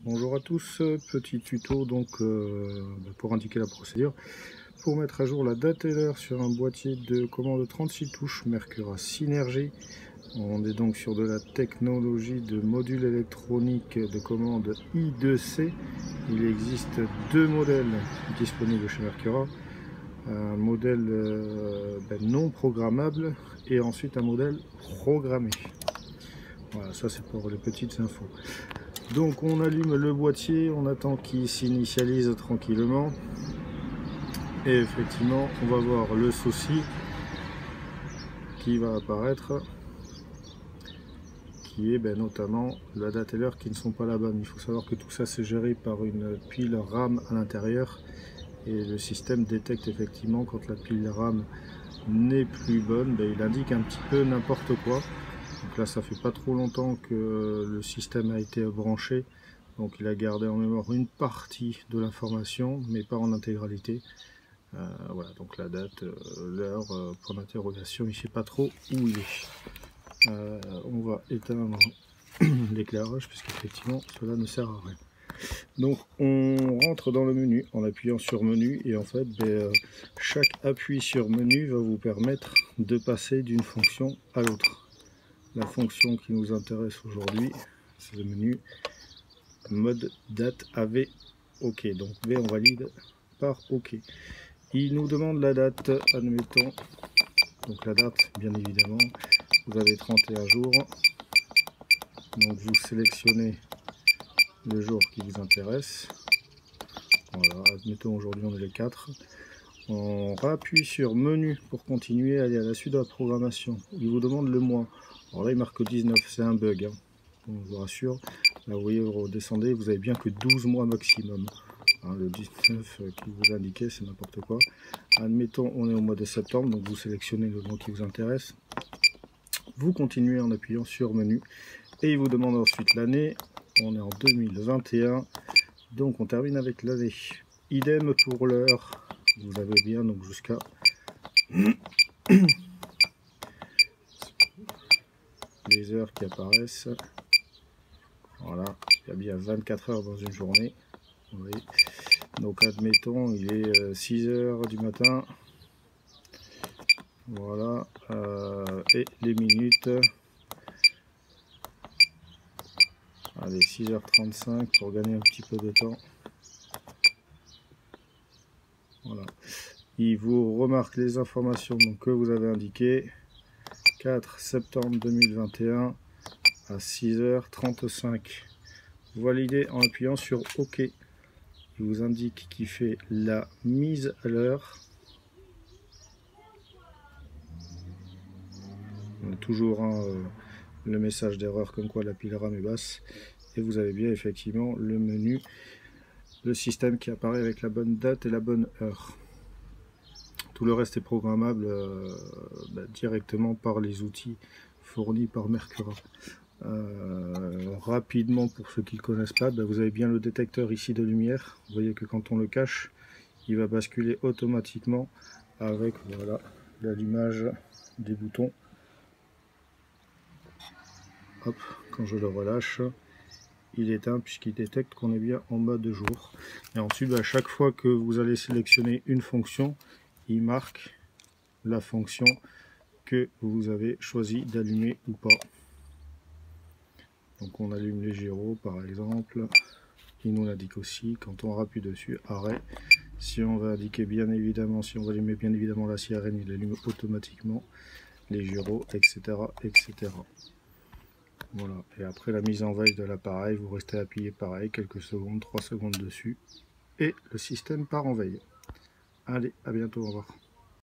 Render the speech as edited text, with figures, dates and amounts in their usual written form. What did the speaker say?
Bonjour à tous, petit tuto donc pour indiquer la procédure. Pour mettre à jour la date et l'heure sur un boîtier de commande 36 touches Mercura Synergy. On est donc sur de la technologie de module électronique de commande I2C. Il existe deux modèles disponibles chez Mercura. Un modèle non programmable et ensuite un modèle programmé. Voilà, ça c'est pour les petites infos. Donc on allume le boîtier, on attend qu'il s'initialise tranquillement. Et effectivement, on va voir le souci qui va apparaître, qui est notamment la date et l'heure qui ne sont pas la bonne. Il faut savoir que tout ça c'est géré par une pile RAM à l'intérieur. Et le système détecte effectivement quand la pile RAM n'est plus bonne, il indique un petit peu n'importe quoi. Donc là ça fait pas trop longtemps que le système a été branché, donc il a gardé en mémoire une partie de l'information mais pas en intégralité. Voilà, donc la date, l'heure, point d'interrogation, il ne sait pas trop où il est. On va éteindre l'éclairage puisqu'effectivement cela ne sert à rien. Donc on rentre dans le menu en appuyant sur menu et en fait chaque appui sur menu va vous permettre de passer d'une fonction à l'autre. La fonction qui nous intéresse aujourd'hui, c'est le menu mode date AV OK. Donc V on valide par OK. Il nous demande la date, admettons. Donc la date, bien évidemment, vous avez 31 jours. Donc vous sélectionnez le jour qui vous intéresse. Voilà, admettons aujourd'hui on est le 4. On appuie sur menu pour continuer à aller à la suite de la programmation. Il vous demande le mois. Alors là il marque 19, c'est un bug. On vous rassure. Là vous voyez, vous redescendez, vous avez bien que 12 mois maximum. Le 19 qui vous indiquait, c'est n'importe quoi. Admettons, on est au mois de septembre, donc vous sélectionnez le mois qui vous intéresse. Vous continuez en appuyant sur menu. Et il vous demande ensuite l'année. On est en 2021. Donc on termine avec l'année. Idem pour l'heure. Vous avez bien donc jusqu'à les heures qui apparaissent. Voilà, il y a bien 24 heures dans une journée. Oui. Donc admettons, il est 6 heures du matin. Voilà, et les minutes. Allez, 6h35 pour gagner un petit peu de temps. Voilà. Il vous remarque les informations donc, que vous avez indiquées. 4 septembre 2021 à 6h35. Validez en appuyant sur OK. Il vous indique qu'il fait la mise à l'heure. On a toujours le message d'erreur comme quoi la pile RAM est basse. Et vous avez bien effectivement le menu, le système qui apparaît avec la bonne date et la bonne heure. Tout le reste est programmable directement par les outils fournis par Mercura. Rapidement, pour ceux qui ne connaissent pas, vous avez bien le détecteur ici de lumière. Vous voyez que quand on le cache, il va basculer automatiquement avec voilà l'allumage des boutons. Hop, quand je le relâche, il éteint puisqu'il détecte qu'on est bien en mode jour. Et ensuite, à chaque fois que vous allez sélectionner une fonction, il marque la fonction que vous avez choisi d'allumer ou pas. Donc on allume les gyros par exemple. Il nous l'indique aussi quand on appuie dessus, arrêt. Si on va indiquer bien évidemment, si on va allumer bien évidemment la sirène, il allume automatiquement les gyros, etc. etc. Voilà, et après la mise en veille de l'appareil, vous restez appuyé pareil, quelques secondes, 3 secondes dessus, et le système part en veille. Allez, à bientôt, au revoir.